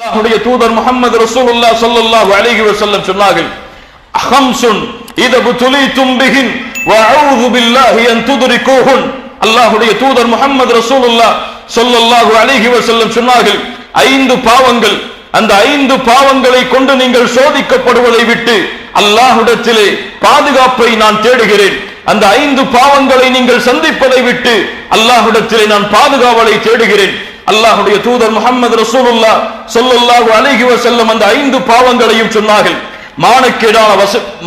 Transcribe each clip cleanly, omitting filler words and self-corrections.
அல்லாஹ்வுடைய தூதர் முஹம்மது ரசூலுல்லாஹ் ஸல்லல்லாஹு அலைஹி வஸல்லம் சொன்னார்கள், ஹம்சுன் இதா புதுலிதும் பிஹின் வஅஊது பில்லாஹி அன் துத்ரிகூஹுன். அல்லாஹ்வுடைய தூதர் முஹம்மது ரசூலுல்லாஹ் ஸல்லல்லாஹு அலைஹி வஸல்லம் சொன்னார்கள், 5 பாவங்கள், அந்த 5 பாவங்களை கொண்டு நீங்கள் சோதிக்கப்படுவதை விட்டு அல்லாஹ்விடத்திலே பாதுகாப்பை நான் தேடுகிறேன். அந்த 5 பாவங்களை நீங்கள் சந்திப்பதை விட்டு அல்லாஹ்விடத்திலே நான் பாதுகாவலை தேடுகிறேன். அல்லாஹ்வுடைய தூதர் முஹம்மது ரசூலுல்லாஹ் ஸல்லல்லாஹு அலைஹி வஸல்லம் அந்த 5 பாவங்களையும் சொன்னார்கள்.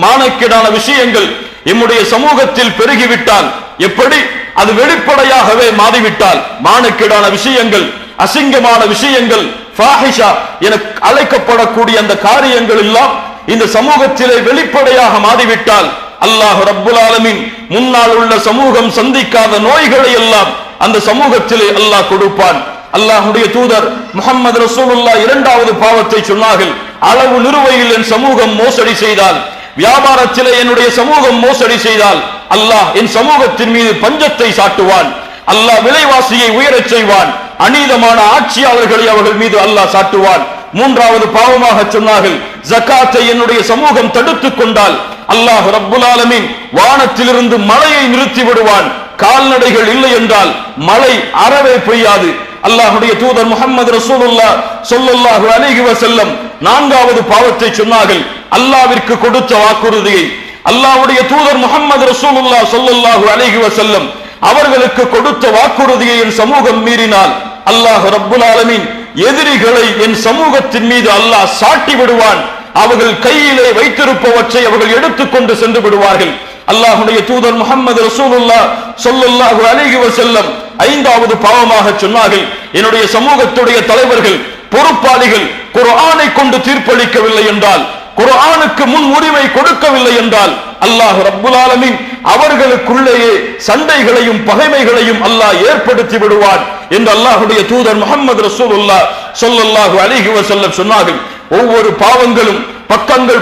மானக்கேடான விஷயங்கள் நம்முடைய சமூகத்தில் பெருகிவிட்டால், எப்படி அது வெளிப்படையாகவே மாறிவிட்டால், மானக்கேடான விஷயங்கள், அசிங்கமான விஷயங்கள், ஃபாஹிஷா என அழைக்கப்படக்கூடிய அந்த காரியங்கள் எல்லாம் இந்த சமூகத்திலே வெளிப்படையாக மாறிவிட்டால், அல்லாஹ் ரப்புல் ஆலமீன் முன்னால் உள்ள சமூகம் சந்திக்காத நோய்களை எல்லாம் அந்த சமூகத்திலே அல்லாஹ் கொடுப்பான். அல்லாஹ்வுடைய தூதர் முஹம்மது ரசூலுல்லாஹ் 2வது பாவத்தை சொன்னார்கள், அளவு நிறுவையில் என் சமூகம் மோசடி செய்தால், வியாபாரத்திலே என்னுடைய சமூகம் மோசடி செய்தால், அல்லாஹ் என் சமூகத்தின் மீது பஞ்சத்தை சாட்டுவான். அல்லாஹ் விலைவாசியை உயரச் செய்வான். அநீதமான ஆட்சியாளர்களை அவர்கள் மீது அல்லாஹ் சாட்டுவான். 3வது பாவமாக சொன்னார்கள், ஜகாத்தை என்னுடைய சமூகம் தடுத்துக் கொண்டால் அல்லாஹ் ரப்புல் ஆலமீன் வானத்திலிருந்து மழையை நிறுத்தி விடுவான். கால்நடைகள் இல்லை என்றால் மழை அறவே பெய்யாது. அல்லாஹ்வுடைய தூதர் முஹம்மது ரசூலுல்லாஹ் ஸல்லல்லாஹு அலைஹி வஸல்லம் 4வது பாவத்தை சொன்னார்கள், அல்லாஹ்விற்கு கொடுத்த வாக்குறுதியை, அல்லாஹ்வுடைய தூதர் முஹம்மது ரசூலுல்லாஹ் ஸல்லல்லாஹு அலைஹி வஸல்லம் அவர்களுக்கு கொடுத்த வாக்குறுதியை என் சமூகம் மீறினால் அல்லாஹ் ரப்புல் ஆலமீன் எதிரிகளை என் சமூகத்தின் மீது அல்லாஹ் சாட்டி விடுவான். அவர்கள் கையிலே வைத்திருப்பவற்றை அவர்கள் எடுத்துக்கொண்டு சென்று விடுவார்கள். அல்லாஹ்வுடைய தூதர் முஹம்மது ரசூலுல்லாஹ் ஸல்லல்லாஹு அலைஹி வஸல்லம் 5வது பாவமாக சொன்னார்கள், என்னுடைய சமூகத்துடைய தலைவர்கள், பொறுப்பாளிகள் குர்ஆனை கொண்டு தீர்ப்பளிக்கவில்லை என்றால், குர்ஆனுக்கு முன் உரிமை கொடுக்கவில்லை என்றால் அல்லாஹ் ரப்புல் ஆலமீன் அவர்களுக்குள்ளேயே சண்டைகளையும் பகைமைகளையும் அல்லாஹ் ஏற்படுத்தி விடுவான் என்று அல்லாஹ்வுடைய தூதர் முஹம்மது ரசூலுல்லாஹ் ஸல்லல்லாஹு அலைஹி வஸல்லம் சொன்னார்கள். ஒவ்வொரு பாவங்களும்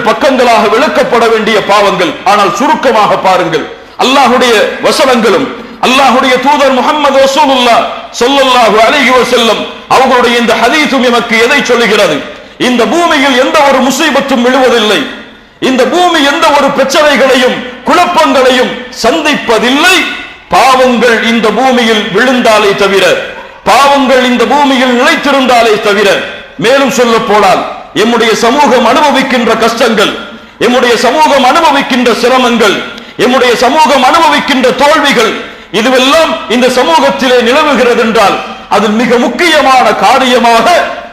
பக்கங்களாக விளக்கப்பட வேண்டிய பாவங்கள். ஆனால் சுருக்கமாக பாருங்கள், அல்லாஹ்வுடைய வசனங்களும் அல்லாஹ்வுடைய தூதர் முஹம்மது ரசூலுல்லாஹ் ஸல்லல்லாஹு அலைஹி வஸல்லம் அவர்களுடைய இந்த ஹதீஸும் நமக்கு எதை சொல்லுகிறது? இந்த பூமியில் எந்த ஒரு முசீபத்தும் விழுவதில்லை, இந்த பூமி எந்த ஒரு பிரச்சனைகளையும் குழப்பங்களையும் சந்திப்பதில்லை, பாவங்கள் இந்த பூமியில் விழுந்தாலே தவிர, பாவங்கள் இந்த பூமியில் நிலைத்திருந்தாலே தவிர. மேலும் சொல்ல போனால் எம்முடைய சமூகம் அனுபவிக்கின்ற கஷ்டங்கள், எம்முடைய சமூகம் அனுபவிக்கின்ற சிரமங்கள், எம்முடைய சமூகம் அனுபவிக்கின்ற தோல்விகள், இதுவெல்லாம் இந்த சமூகத்திலே நிலவுகிறது என்றால் அதில் மிக முக்கியமான காரியமாக,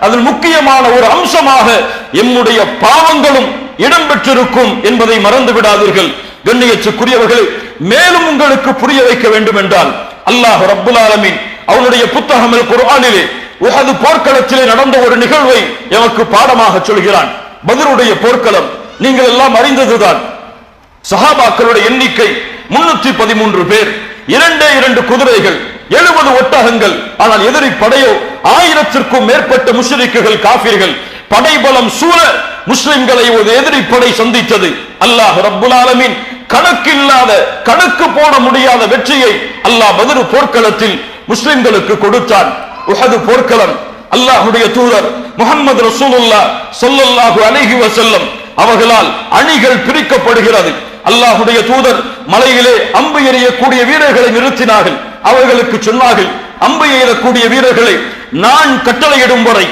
அதில் முக்கியமான ஒரு அம்சமாக எம்முடைய பாவங்களும் இடம்பெற்றிருக்கும் என்பதை மறந்து விடாதீர்கள். கண்ணியத்துக்குரியவர்களே, மேலும் உங்களுக்கு புரிய வைக்க வேண்டும் என்றால் அல்லாஹ் ரப்புல் ஆலமீன் அவனுடைய புத்தகம் அல் குர்ஆனிலே உஹது போர்க்களத்திலே நடந்த ஒரு நிகழ்வை எமக்கு பாடமாக சொல்கிறான். பத்ருடைய போர்க்களம் நீங்கள் எல்லாம் அறிந்ததுதான். சஹாபாக்களுடைய எண்ணிக்கை 313 பேர், 2 குதிரைகள், 70 ஒட்டகங்கள். ஆனால் எதிரி படையோ 1000க்கும் மேற்பட்ட முஷ்ரிக்குகள், காஃபிர்கள். படைபலம் சூழ முஸ்லிம்களை ஒரு எதிரி படை சந்தித்தது. அல்லாஹ் ரப்புல் ஆலமீன் கணக்கில்லாத, கணக்கு போட முடியாத வெற்றியை அல்லாஹ் பத்ரு போர்க்களத்தில் முஸ்லிம்களுக்கு கொடுத்தான். உஹது போர்க்களம் அல்லாஹ்வுடைய தூதர் முஹம்மது ரசூலுல்லாஹ் ஸல்லல்லாஹு அலைஹி வஸல்லம் அவர்களால் அணிகள் பிரிக்கப்படுகிறது. அல்லாஹ்வுடைய தூதர் மலையிலே அம்பு எறியக்கூடிய வீரர்களை நிறுத்தினார்கள். அவர்களுக்கு சொன்னார்கள், அம்பு எறியக்கூடிய வீரர்களை நான் கட்டளையிடும் வரை,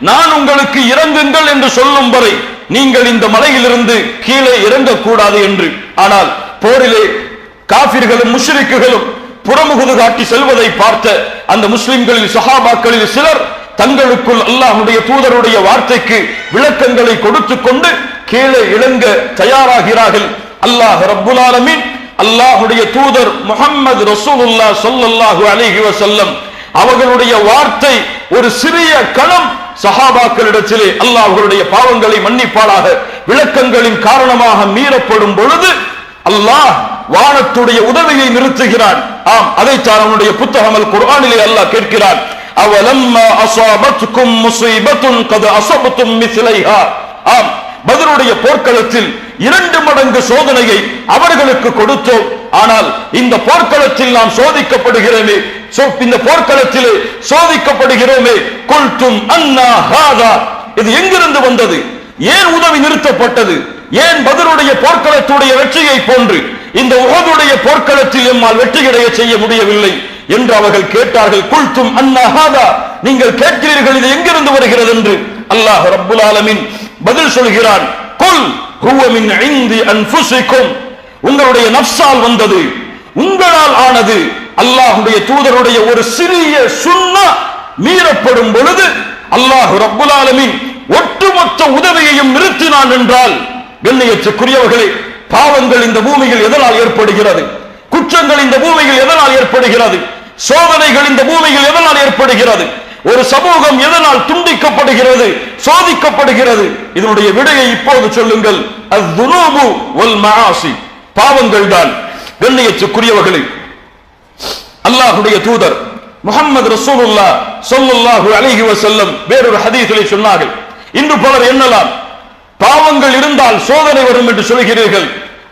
நான் உங்களுக்கு இறங்குங்கள் என்று சொல்லும் வரை நீங்கள் இந்த மலையிலிருந்து கீழே இறங்கக்கூடாது என்று. ஆனால் போரிலே காஃபிர்களும் முஷ்ரிக்குகளும் புறமுகுது காட்டி செல்வதை பார்த்த அந்த முஸ்லிம்களில் சஹாபாக்களில் சிலர் தங்களுக்குள் அல்லாஹ்வுடைய தூதருடைய வார்த்தைக்கு விளக்கங்களை கொடுத்துக் கொண்டு கீழே இறங்க தயாராகிறார்கள். அல்லாஹ் ரப்புல் ஆலமீன் அல்லாஹ்வுடைய தூதர் முஹம்மது ரசூலுல்லாஹ் ஸல்லல்லாஹு அலைஹி வஸல்லம் அவர்களுடைய வார்த்தை ஒரு சிறிய கணம் சஹாபாக்களிடத்திலே அல்லாஹ்வுடைய பாவங்களை மன்னிப்பாளாக விளக்கங்களின் காரணமாக மீறப்படும் பொழுது அல்லாஹ் வானத்துடைய உதவியை நிறுத்துகிறான். ஆம், அதைத்தான் அவனுடைய புத்தகம் அல் குர்ஆனிலே அல்லாஹ் கேட்கிறான், அவலம்மா அஸாபத்கும் முஸீபத்துன் கத் அஸபத்தும் மிஸ்லைஹா. ஆம், பத்ருடைய போர்க்களத்தில் 2 மடங்கு சோதனையை அவர்களுக்கு கொடுத்தோம். ஆனால் இந்த போர்க்களத்தில் நாம் சோதிக்கப்படுகிறோமே, இந்த போர்க்களத்திலே சோதிக்கப்படுகிறோமே. குல்தும் அன்னா ஹாதா, இது எங்கிருந்து வந்தது? ஏன் உதவி நிறுத்தப்பட்டது? ஏன் பத்ருடைய போர்க்களத்துடைய வெற்றியை போன்று இந்த உஹதுடைய போர்க்களத்தில் எம்மால் வெற்றியடைய செய்ய முடியவில்லை என்று அவர்கள் கேட்டார்கள். குல்தும் அன்னா ஹாதா, நீங்கள் கேட்கிறீர்கள் இது எங்கிருந்து வருகிறது என்று. அல்லாஹ் ரப்புல் ஆலமீன் பதில் சொல்கிறான், குல் ஹுவ மின் இந்தி அன்ஃபுஸிக்கும், உங்களுடைய நஃப்ஸால் வந்தது, உங்களால் ஆனது. அல்லாஹ்வுடைய தூதருடைய ஒரு சிறிய சுன்னா மீறப்படும் பொழுது அல்லாஹ் ரப்புல் ஆலமீன் ஒட்டுமொத்த உதவியையும் நிறுத்தினான் என்றால், கண்ணியத்துக்குரியவர்களே, பாவங்கள் இந்த பூமியில் எதனால் ஏற்படுகிறது? குற்றங்கள் இந்த பூமியில் எதனால் ஏற்படுகிறது? சோதனைகள் இந்த பூமியில் எதனால் ஏற்படுகிறது? ஒரு சமூகம் எதனால் துண்டிக்கப்படுகிறது, சோதிக்கப்படுகிறது? இதனுடைய விடையை இப்போது சொல்லுங்கள். அஸ்ஸுனூபு வல் மஆசி, பாவங்கள் தான். கண்ணியத்துக்குரியவர்களே, அல்லாஹ்வுடைய தூதர் முஹம்மது ரசூலுல்லாஹ் ஸல்லல்லாஹு அலைஹி வஸல்லம் வேறொரு ஹதீஸிலே சொன்னார்கள், இன்று பலர் எண்ணலாம், பாவங்கள் இருந்தால் சோதனை வரும் என்று சொல்கிறீர்கள்.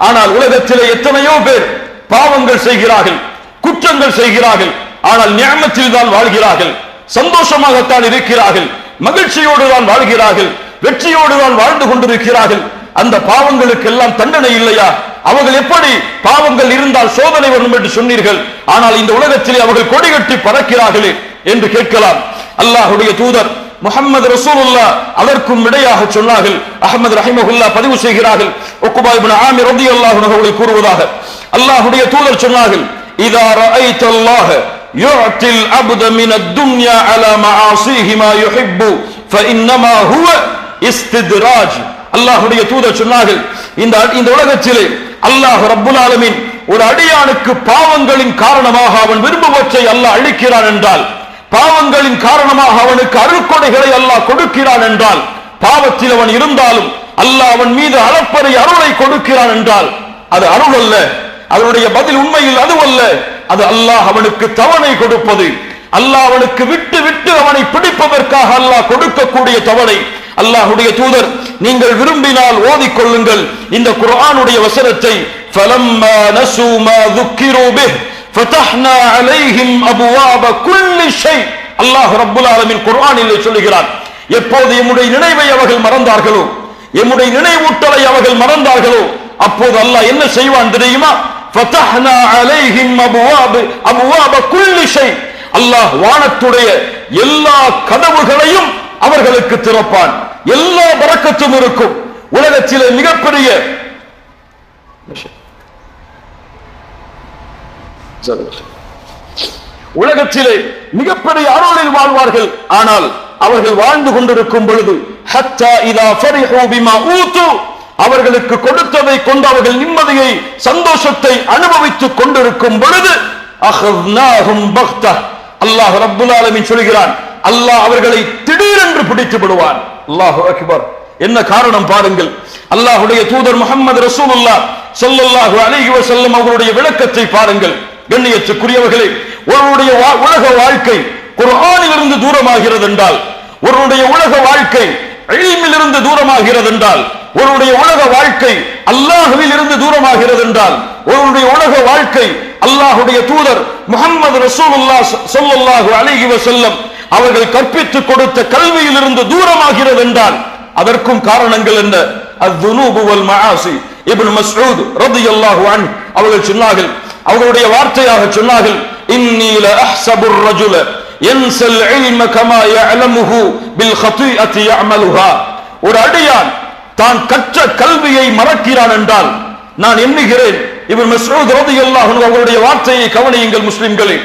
ஆனால் உலகத்திலே எத்தனையோ பேர் பாவங்கள் செய்கிறார்கள், குற்றங்கள் செய்கிறார்கள், ஆனால் நிஅமத்தில் தான் வாழ்கிறார்கள், சந்தோஷமாகத்தான் இருக்கிறார்கள், மகிழ்ச்சியோடு தான் வாழ்கிறார்கள், வெற்றியோடு தான் வாழ்ந்து கொண்டிருக்கிறார்கள். அந்த பாவங்களுக்கு எல்லாம் தண்டனை இல்லையா? அவர்கள் எப்படி பாவங்கள் இருந்தால் சோதனை வரும் என்று சொன்னீர்கள், ஆனால் இந்த உலகத்திலே அவர்கள் கொடிகட்டி பறக்கிறார்களே என்று கேட்கலாம். அல்லாஹ்வுடைய தூதர் முஹம்மது ரசூலுல்லாஹ் அதற்கும் விடையாக சொன்னார்கள். அஹ்மத் ரஹிமஹுல்லாஹ் பதிவு செய்கிறார்கள், உக்பா இப்னு ஆமிர் ரலியல்லாஹு அன்ஹு அவர்கள் கூறுவதாக, அல்லாஹ்வுடைய தூதர் சொன்னார்கள், இதா ரஅய்தல்லாஹ யுஅத்தில் அப்த மின் அத்-துன்யா அலா மஆசிஹி மா யுஹிப்பு ஃபஇன்னமா ஹுவ இஸ்தித்ராஜ். அல்லாஹ்வுடைய தூதர் சொன்னார்கள், இந்த உலகத்திலே அல்லாஹ் ரப்புல் ஆலமீன் ஒரு அடியானுக்கு பாவங்களின் காரணமாக அவன் விரும்புவற்றை அல்லாஹ் அளிக்கிறான் என்றால், பாவங்களின் காரணமாக அவனுக்கு அருள்கொடைகளை அல்லாஹ் கொடுக்கிறான் என்றால், பாவத்தில் அவன் இருந்தாலும் அல்லாஹ் அவன் மீது அளப்பரிய அருளை கொடுக்கிறான் என்றால், அது அருள் அல்ல, அதனுடைய பதில் உண்மையில் அதுவல்ல, அது அல்லாஹ் அவனுக்கு தவணை கொடுப்பது, அல்லாஹ் அவனுக்கு விட்டு விட்டு அவனை பிடிப்பதற்காக அல்லாஹ் கொடுக்கக்கூடிய தவணை. அல்லாஹ்வுடைய தூதர், நீங்கள் விரும்பினால் ஓதிக்கொள்ளுங்கள் இந்த குர்ஆனுடைய வசனத்தை, ஃபலம்மா நஸூ மா ذுக்கிரு பிஹ் ஃபதஹ்னா அலைஹிம் அபுவாப குல்லி ஷை. அல்லாஹ் ரப்புல் ஆலமீன் குர்ஆனிலே சொல்கிறான், எப்போது எம்முடைய நினைவை அவர்கள் மறந்தார்களோ, எம்முடைய நினைவூட்டலை அவர்கள் மறந்தார்களோ, அப்போது அல்லாஹ் என்ன செய்வான் தெரியுமா? ஃபதஹ்னா அலைஹிம் அபுவாப குல்லி ஷை. அல்லாஹ் வானத்துடைய எல்லா கதவுகளையும் அவர்களுக்கு திறப்பான், எல்லா பரக்கத்தும் இருக்கும். உலகத்திலே மிகப்பெரிய உலகத்திலே மிகப்பெரிய அருளில் வாழ்வார்கள். ஆனால் அவர்கள் வாழ்ந்து கொண்டிருக்கும் பொழுது ஹத்தா இதா ஃபரிஹு பிமா ஊது, அவர்களுக்கு கொடுத்ததை கொண்டு அவர்கள் நிம்மதியை சந்தோஷத்தை அனுபவித்துக் கொண்டிருக்கும் பொழுது அஹ்னாஹும் பக்தா, அல்லாஹ் ரப்புல் ஆலமீன் சொல்கிறான், அல்லாஹ் அவர்களை திடீரென்று பிடித்து விடுவான். அல்லாஹு அக்பர். என்ன காரணம் பாருங்கள். அல்லாஹ்வுடைய தூதர் முஹம்மது ரசூலுல்லாஹ் ஸல்லல்லாஹு அலைஹி வஸல்லம் அவர்களுடைய விளக்கத்தை பாருங்கள். கண்ணியத்துக்குரியவர்களே, ஒருவருடைய உலக வாழ்க்கை குர்ஆனில் இருந்து தூரமாகிறது என்றால், ஒருவருடைய உலக வாழ்க்கை இல்மில் இருந்து தூரமாகிறது என்றால், ஒருவருடைய உலக வாழ்க்கை அல்லாஹ்வில் இருந்து தூரமாகிறது என்றால், ஒருவருடைய உலக வாழ்க்கை அல்லாஹ்வுடைய தூதர் முஹம்மது ரசூலுல்லாஹ் ஸல்லல்லாஹு அலைஹி வஸல்லம் அவர்கள் கற்பித்துக் கொடுத்த கல்வியில் இருந்து தூரமாகிறது என்றால், அதற்கும் காரணங்கள் என்ன? அஸ்ஸுனூபு வல் மஆசி. இப்னு மஸ்ஊத் ரலியல்லாஹு அன்ஹு அவர்கள் சொன்னார்கள், அவர்களுடைய வார்த்தையாக சொன்னார்கள், இன்னி லா அஹ்ஸபுர் ரஜுல யன்ஸல் இல்ம கமா யஅலமுஹு பில் ஹதீஅத்தி யஅமலுஹா. ஒரு அடியான் தான் கற்ற கல்வியை மறக்கிறான் என்றால் நான் எண்ணுகிறேன். இப்னு மஸ்ஊத் ரலியல்லாஹு அன்ஹு அவர்களுடைய வார்த்தையை கவனியுங்கள் முஸ்லிம்களே.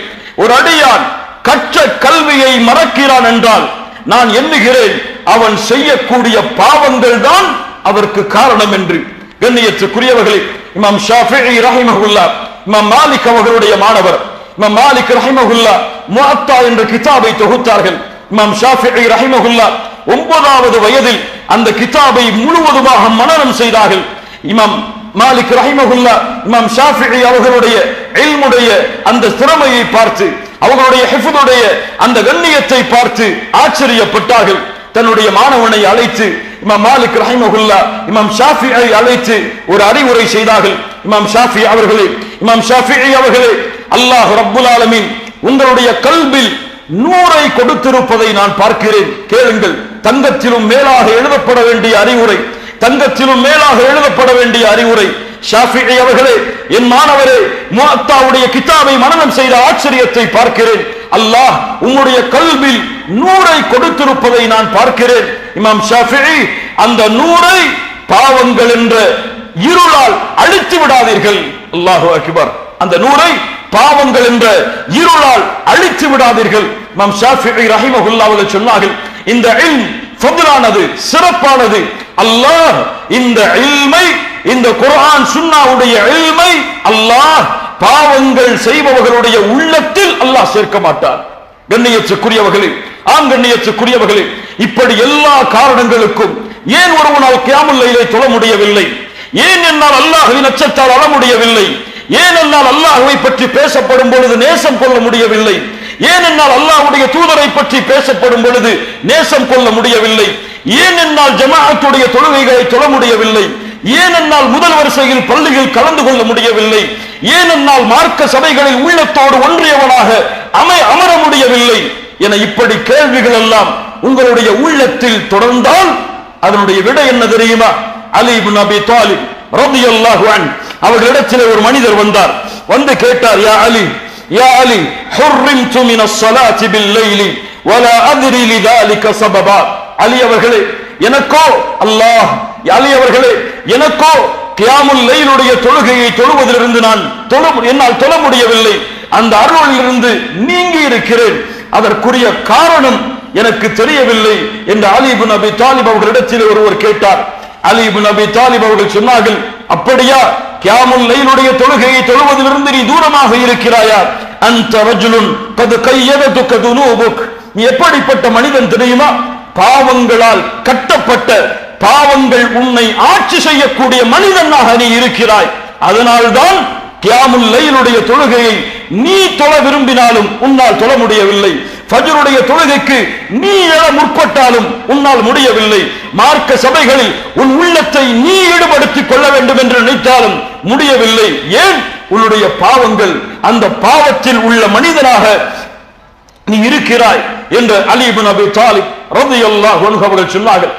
ஒரு அடியான் கற்ற கல்வியை மறக்கிறான் என்றால் நான் எண்ணுகிறேன் அவன் செய்யக்கூடிய பாவங்கள் தான் அதற்கு காரணம் என்று. கண்ணியத்துக்குரியவர்களே, இமாம் ஷாஃபிஈ ரஹிமஹுல்லாஹ், இமாம் மாலிக் அவர்களுடைய மாணவர் இமாம் மாலிக் ரஹிமஹுல்லாஹ் முஅத்தா என்ற கிதாபை தொகுத்தார்கள். இமாம் ஷாஃபிஈ ரஹிமஹுல்லாஹ் 9வது வயதில் அந்த கிதாபை முழுவதுமாக மனனம் செய்தார்கள். இமாம் மாலிக் ரஹிமஹுல்லாஹ் இமாம் ஷாஃபிஈ அவர்களுடைய இல்முடைய அந்த திறமையை பார்த்து, அவர்களுடைய ஹிஃபுடைய அந்த கண்ணியத்தை பார்த்து ஆச்சரியப்பட்டார்கள். தன்னுடைய மாணவனை அழைத்து இமாம் மாலிக் ரஹிமஹுல்லாஹ் இமாம் ஷாஃபிஈ அழைத்து ஒரு அறிவுரை செய்தார்கள். இமாம் ஷாஃபிஈ அவர்களே, அல்லாஹ் ரப்புல் ஆலமீன் உங்களுடைய கல்பில் நூறை கொடுத்திருப்பதை நான் பார்க்கிறேன். கேளுங்கள், தங்கத்திலும் மேலாக எழுதப்பட வேண்டிய அறிவுரை, தங்கத்திலும் மேலாக எழுதப்பட வேண்டிய அறிவுரை. ஷாஃபிஈ அவர்களே, என் மாணவரே, முஅத்தாவுடைய கிதாபை மனனம் செய்த ஆச்சரியத்தை பார்க்கிறேன். அல்லாஹ் உம்முடைய கல்பில் நூறை கொடுத்திருப்பதை நான் பார்க்கிறேன். இமாம் ஷாஃபிஈ, அந்த நூறை பாவங்கள் என்ற இருளால் அழித்து விடாதீர்கள். அல்லாஹு அக்பர். அந்த நூறை பாவங்கள் என்ற இருளால் அழித்து விடாதீர்கள். இமாம் ஷாஃபிஈ ரஹிமஹுல்லாஹ் அவர்கள் சொன்னார்கள், இந்த இல்ம் ஃபضலானது, சிறப்பானது. அல்லாஹ் இந்த இல்மை, இந்த குர்ஆன் சுன்னாவுடைய இல்மை அல்லாஹ் பாவங்கள் செய்பவர்களுடைய உள்ளத்தில் அல்லாஹ் சேர்க்க மாட்டார். கண்ணியத்துக்குரியவர்களே, ஆம் கண்ணியத்துக்குரியவர்களே, இப்படி எல்லா காரணங்களுக்கும் ஏன் ஒருவனால் கியாமுல் லைலை தொழ முடியவில்லை? ஏன் என்னால் அல்லாஹ்வின் அச்சத்தால் அழ முடியவில்லை? ஏன் என்னால் அல்லாஹ்வை பற்றி பேசப்படும் பொழுது நேசம் கொள்ள முடியவில்லை? ஏன் என்னால் அல்லாஹ்வுடைய தூதரை பற்றி பேசப்படும் பொழுது நேசம் கொள்ள முடியவில்லை? ஏன் என்னால் ஜமாஅத்துடைய தொழுகைகளை தொழ முடியவில்லை? ஏன் என்னால் முதல் வரிசையில் பள்ளியில் கலந்து கொள்ள முடியவில்லை? ஏன் என்னால் மார்க்க சபைகளில் உள்ளத்தோடு ஒன்றியவனாக அமர முடியவில்லை என இப்படி கேள்விகள் எல்லாம் உங்களுடைய உள்ளத்தில் தொடர்ந்தால் அதனுடைய விடை என்ன தெரியுமா? அலி இப்னு அபி தாலிப் ரலியல்லாஹு அன்ஹு அவர்களிடத்தில் ஒரு மனிதர் வந்தார். வந்து கேட்டார், யா அலி, யா அலி, ஹுர்ரிம்து மினஸ் ஸலாத்தி பில் லைலி வலா அத்ரி லிதாலிக சபபா. அலி அவர்களே, எனக்கோ அல்லாஹ், அலி அவர்களே, எனக்கோ கியாமுல் லைலுடைய தொழுகையை தொழுவதிலிருந்து என்னால் தொழ முடியவில்லை. அந்த அருளிலிருந்து நீங்கி இருக்கிறேன். அதற்குரிய காரணம் எனக்கு தெரியவில்லை என்று அலி இப்னு அபி தாலிப் அவர்களிடத்தில் ஒருவர் கேட்டார். அலி இப்னு அபி தாலிப் அவர்கள் சொன்னார்கள், அப்படியா, கியாமுல் லைலுடைய தொழுகையை தொழுவதிலிருந்து நீ தூரமாக இருக்கிறாயா? அன்த ரஜுலுன் கத் கய்யததுக துனூபுக். நீ எப்படிப்பட்ட மனிதன் தெரியுமா? பாவங்களால் கட்டப்பட்ட, பாவங்கள் உன்னை ஆட்சி செய்யக்கூடிய மனிதனாக நீ இருக்கிறாய். அதனால்தான் கியாமுல் லைலுடைய தொழுகையை நீ தொழ விரும்பினாலும் உன்னால் தொழ முடியவில்லை. ஃபஜ்ருடைய தொழுகைக்கு நீ எழ முற்பட்டாலும் உன்னால் முடியவில்லை. மார்க்க சபைகளில் உன் உள்ளத்தை நீ ஈடுபடுத்திக் கொள்ள வேண்டும் என்று நினைத்தாலும் முடியவில்லை. ஏன்? உன்னுடைய பாவங்கள், அந்த பாவத்தில் உள்ள மனிதனாக நீ இருக்கிறாய் என்று அலி இப்னு அபி தாலிப் ரலியல்லாஹு அன்ஹு அவர்கள் சொன்னார்கள்.